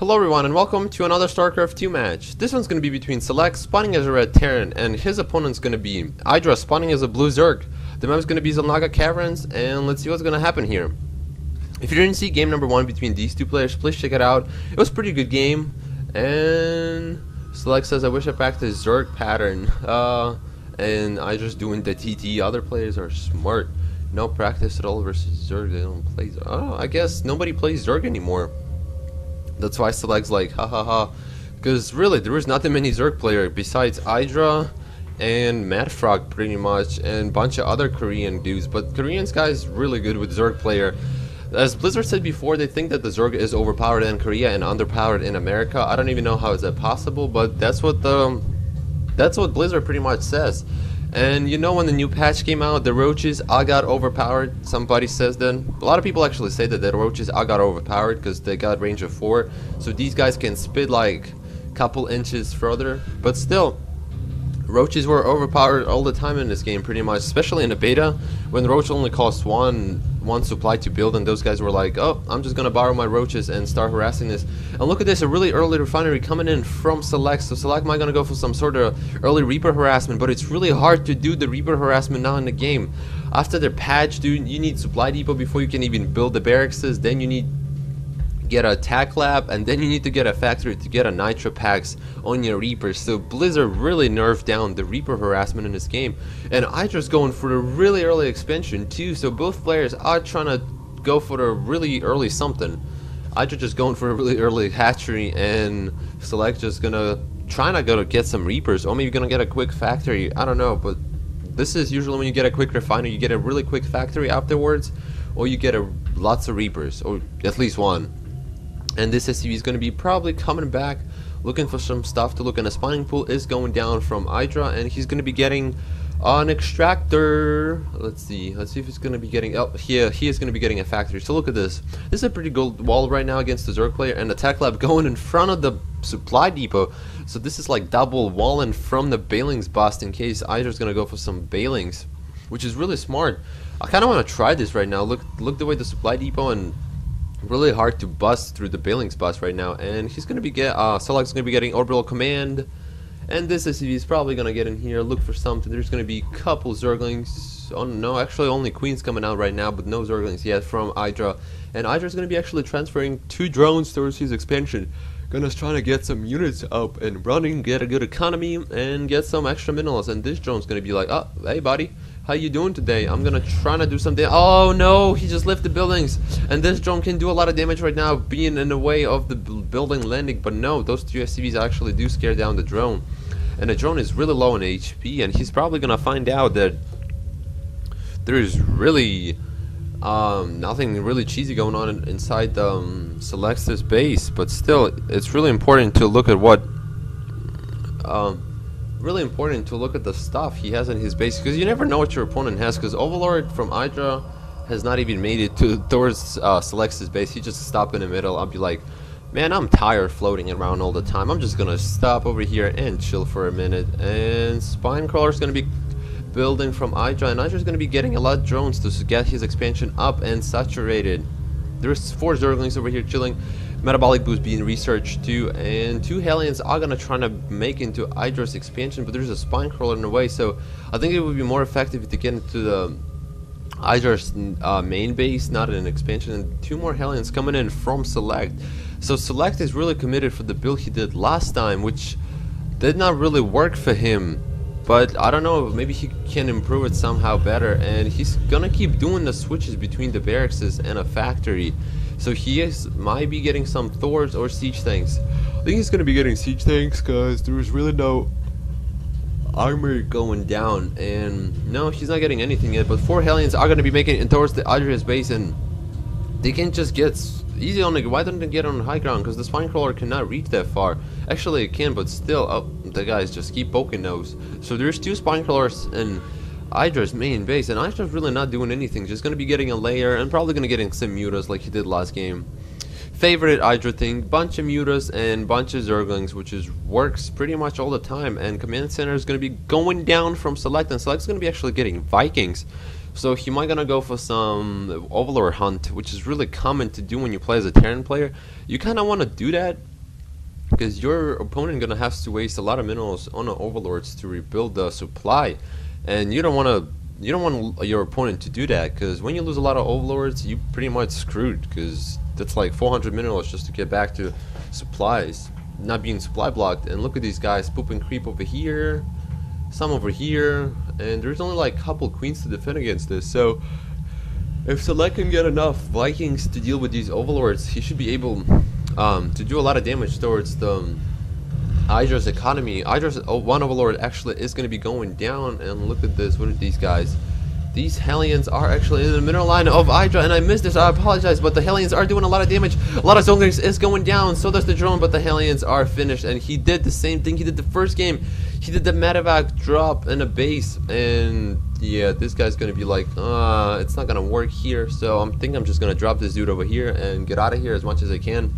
Hello everyone and welcome to another Starcraft 2 match. This one's going to be between SeleCT spawning as a red Terran and his opponent's going to be Idra spawning as a blue Zerg. The map is going to be Zalnaga Caverns and let's see what's going to happen here. If you didn't see game number 1 between these two players, please check it out. It was a pretty good game and SeleCT says I wish I practiced Zerg pattern and Idra's doing the TT. Other players are smart. No practice at all versus Zerg. They don't play Zerg. Oh, I guess nobody plays Zerg anymore. That's why SeleCT's like, ha ha ha. Because really, there is not that many Zerg player besides Idra and Mad Frog pretty much, and a bunch of other Korean dudes. But Koreans guys really good with Zerg player. As Blizzard said before, they think that the Zerg is overpowered in Korea and underpowered in America. I don't even know how is that possible, but that's what Blizzard pretty much says. And you know, when the new patch came out, the roaches all got overpowered. Somebody says that. A lot of people actually say that the roaches all got overpowered because they got range of 4. So these guys can spit like a couple inches further. But still, roaches were overpowered all the time in this game pretty much. Especially in the beta, when the roach only costs one supply to build, and those guys were like, oh, I'm just gonna borrow my roaches and start harassing this. And look at this, a really early refinery coming in from SeleCT. So SeleCT might gonna go for some sort of early Reaper harassment, but it's really hard to do the Reaper harassment now in the game. After their patch, dude, you need supply depot before you can even build the barracks. Then you need get a tac lab, and then you need to get a factory to get a nitro packs on your Reapers. So Blizzard really nerfed down the Reaper harassment in this game, and Idra's going for a really early expansion too. So both players are trying to go for a really early something. Idra just going for a really early hatchery, and SeleCT just gonna try to get some Reapers, or maybe gonna get a quick factory. I don't know, but this is usually when you get a quick refinery, you get a really quick factory afterwards, or you get lots of Reapers, or at least one. And this SCV is going to be probably coming back looking for some stuff to look, and a spawning pool is going down from Idra, and he's going to be getting an extractor. Let's see if he's going to be getting, oh yeah, he is going to be getting a factory. So look at this. This is a pretty good wall right now against the Zerg player, and the tech lab going in front of the supply depot. So this is like double walling from the Bailings bust in case Idra's going to go for some Bailings, which is really smart. I kind of want to try this right now. Look the way the supply depot, and really hard to bust through the Bailings bust right now. And he's gonna be SeleCT's gonna be getting orbital command, and this SCV is probably gonna get in here, look for something. There's gonna be a couple Zerglings. Oh no, actually only Queens coming out right now, but no Zerglings yet from Idra. And Idra's gonna be actually transferring 2 drones towards his expansion. Gonna try to get some units up and running, get a good economy, and get some extra minerals. And this drone's gonna be like, oh, hey buddy, how you doing today? I'm gonna try to do something. Oh no, he just lifted buildings, and this drone can do a lot of damage right now, being in the way of the building landing. But no, those 2 SCVs actually do scare down the drone, and the drone is really low in HP, and he's probably gonna find out that there is really nothing really cheesy going on inside SeleCT's base. But still, it's really important to look at what really important to look at the stuff he has in his base, because you never know what your opponent has. Because Overlord from Idra has not even made it towards SeleCT's base. He just stopped in the middle. I'll be like, man, I'm tired floating around all the time. I'm just gonna stop over here and chill for a minute. And Spinecrawler's gonna be building from Idra, and Idra's gonna be getting a lot of drones to get his expansion up and saturated. There's 4 Zerglings over here chilling. Metabolic boost being researched too, and 2 Hellions are gonna try to make into Idra's expansion, but there's a Spinecrawler in the way. So I think it would be more effective to get into the Idra's main base, not an expansion. And 2 more Hellions coming in from SeleCT. So SeleCT is really committed for the build he did last time, which did not really work for him. But I don't know, maybe he can improve it somehow better, and he's gonna keep doing the switches between the barracks and a factory. So might be getting some Thors or siege tanks. I think he's gonna be getting siege tanks because there is really no armor going down. And no, he's not getting anything yet. But 4 Hellions are gonna be making it towards the Idra's base, and they can just get easy on the. Why don't they get on high ground? Because the Spinecrawler cannot reach that far. Actually, it can, but still, oh, the guys just keep poking those. So there's 2 Spinecrawlers in Idra's main base, and Idra's really not doing anything. Just gonna be getting a layer, and probably gonna getting some mutas like he did last game. Favorite Idra thing: bunch of mutas and bunch of Zerglings, which works pretty much all the time. And command center is gonna be going down from SeleCT, and SeleCT's gonna be actually getting Vikings. So he might gonna go for some Overlord hunt, which is really common to do when you play as a Terran player. You kind of want to do that because your opponent gonna have to waste a lot of minerals on the overlords to rebuild the supply, and you don't want your opponent to do that, because when you lose a lot of overlords, you pretty much screwed, because that's like 400 minerals just to get back to supplies not being supply blocked. And look at these guys, poop and creep over here, some over here, and there's only like a couple queens to defend against this. So if Select can get enough Vikings to deal with these overlords, he should be able to do a lot of damage towards the Idra's economy. Idra's one overlord actually is going to be going down, and look at this. What are these guys? These Hellions are actually in the middle line of Idra, and I missed this, I apologize, but the Hellions are doing a lot of damage. A lot of Zonglings is going down, so does the drone, but the Hellions are finished, and he did the same thing he did the first game. He did the medevac drop in a base, and yeah, this guy's gonna be like, it's not gonna work here, so I'm just gonna drop this dude over here and get out of here as much as I can,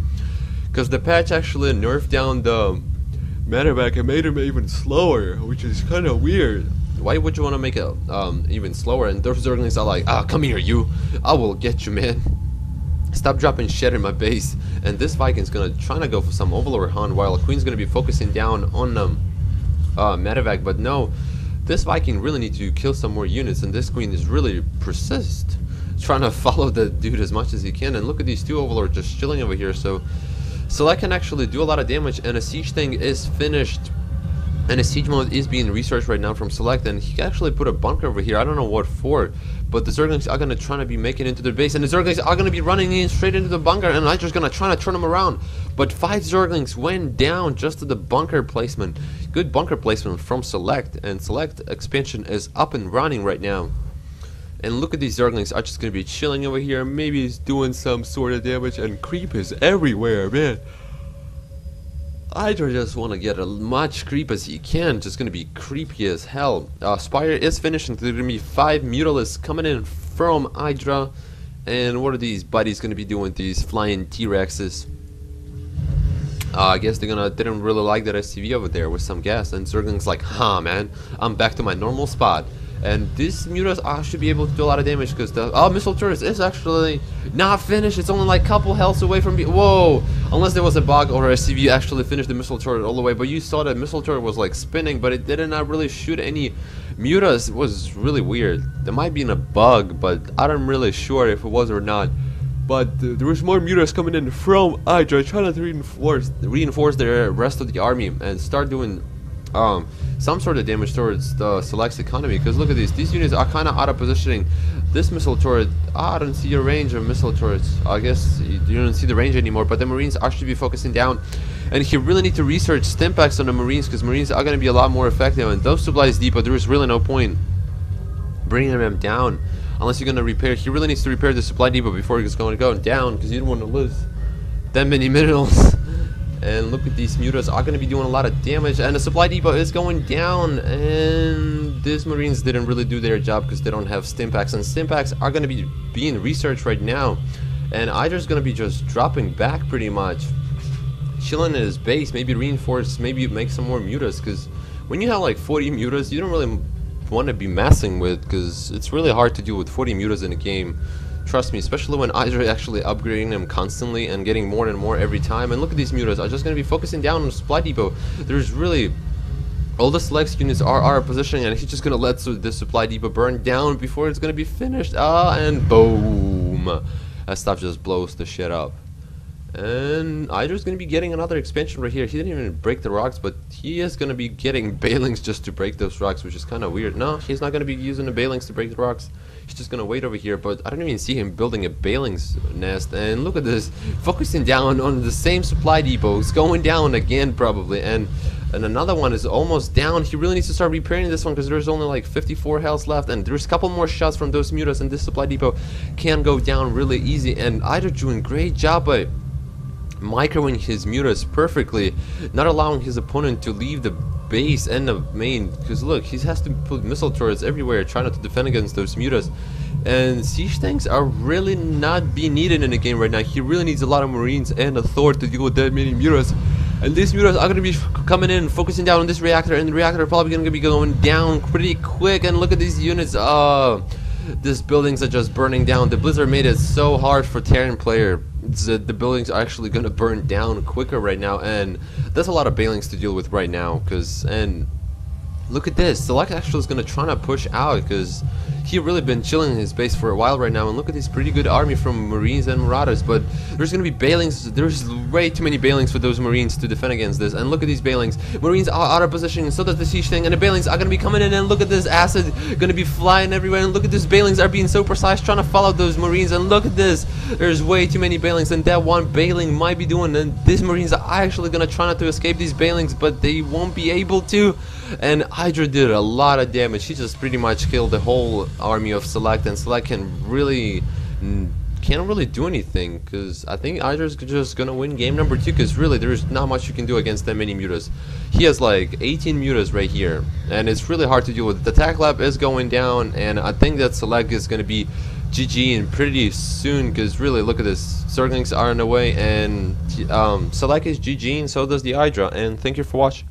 because the patch actually nerfed down the medevac and made him even slower, which is kind of weird. Why would you want to make it even slower? And those Zerglings are like, come here, you. I will get you, man. Stop dropping shit in my base. And this Viking's gonna try to go for some Overlord hunt, while Queen's gonna be focusing down on medevac. But no, this Viking really needs to kill some more units, and this Queen is really persist, trying to follow the dude as much as he can. And look at these two Overlords just chilling over here. So Select can actually do a lot of damage, and a siege thing is finished. And a siege mode is being researched right now from Select, and he actually put a bunker over here. I don't know what for, but the Zerglings are gonna try to be making it into their base, and the Zerglings are gonna be running in straight into the bunker, and I'm just gonna try to turn them around. But 5 Zerglings went down just to the bunker placement. Good bunker placement from Select, and Select expansion is up and running right now. And look at these Zerglings are just gonna be chilling over here. Maybe he's doing some sort of damage, and creep is everywhere, man. Idra just want to get as much creep as he can, just gonna be creepy as hell. Spire is finishing, there's gonna be 5 Mutalisks coming in from Idra. And what are these buddies gonna be doing, these flying T-Rexes? I guess didn't really like that SCV over there with some gas, and Zergling's like, man, I'm back to my normal spot. And this Mutas should be able to do a lot of damage, because the missile turret is actually not finished. It's only like a couple healths away from whoa! Unless there was a bug or a CV actually finished the missile turret all the way. But you saw that missile turret was like spinning, but it did not really shoot any Mutas. It was really weird. There might be a bug, but I'm really sure if it was or not. But there was more Mutas coming in from Idra, trying to reinforce the rest of the army and start doing some sort of damage towards the Select's economy. Because look at these units are kind of out of positioning. This missile turret, I don't see a range of missile turrets. I guess you don't see the range anymore, but the Marines actually be focusing down, and he really need to research stimpaks on the Marines, because Marines are going to be a lot more effective, and those supplies depot, there is really no point bringing them down unless you're going to repair. He really needs to repair the supply depot before he's going to go down, because you don't want to lose that many minerals. And look at these Mutas are going to be doing a lot of damage, and the supply depot is going down, and these Marines didn't really do their job because they don't have stimpaks, and stimpaks are going to be being researched right now. And Idra's going to be just dropping back pretty much, chilling at his base, maybe reinforce, maybe make some more Mutas, because when you have like 40 Mutas, you don't really want to be messing with, because it's really hard to do with 40 Mutas in a game. Trust me, especially when Idra is actually upgrading them constantly and getting more and more every time. And look at these Mutas are just going to be focusing down on the supply depot. There's really all the Select units are positioning, and he's just going to let this supply depot burn down before it's going to be finished. And boom, that stuff just blows the shit up. And Idra's going to be getting another expansion right here. He didn't even break the rocks, but he is going to be getting Balings just to break those rocks, which is kind of weird. No, he's not going to be using the Balings to break the rocks. He's just going to wait over here, but I don't even see him building a Balings nest. And look at this, focusing down on the same supply depot. It's going down again probably, and another one is almost down. He really needs to start repairing this one, because there's only like 54 health left, and there's a couple more shots from those Mutas, and this supply depot can go down really easy. And Idra doing a great job by microing his Mutas perfectly, not allowing his opponent to leave the base and the main, because look, he has to put missile turrets everywhere trying to defend against those Mutas. And siege tanks are really not being needed in the game right now. He really needs a lot of Marines and a Thor to deal with that many Mutas. And these Mutas are going to be coming in, focusing down on this reactor, and the reactor probably going to be going down pretty quick. And look at these units. These buildings are just burning down. The Blizzard made it so hard for Terran player. the buildings are actually gonna burn down quicker right now, and there's a lot of bailings to deal with right now. And look at this, Select actually is gonna try to push out because he really been chilling in his base for a while right now. And look at this pretty good army from Marines and Marauders, but there's gonna be bailings. There's way too many bailings for those Marines to defend against this. And look at these bailings. Marines are out of position, and so does the siege thing, and the bailings are gonna be coming in. And look at this acid gonna be flying everywhere. And look at this, bailings are being so precise trying to follow those Marines. And look at this, there's way too many bailings, and that one bailing might be doing. And these Marines are actually gonna try not to escape these bailings, but they won't be able to. And Idra did a lot of damage. She just pretty much killed the whole army of Select, and Select can't really do anything, because I think Idra's just gonna win game number 2, because really there's not much you can do against that many mutas. He has like 18 mutas right here, and it's really hard to deal with. The attack lab is going down, and I think that Select is gonna be GG and pretty soon, because really look at this, Zerglings are in the way, and Select is GG and so does the Idra. And thank you for watching.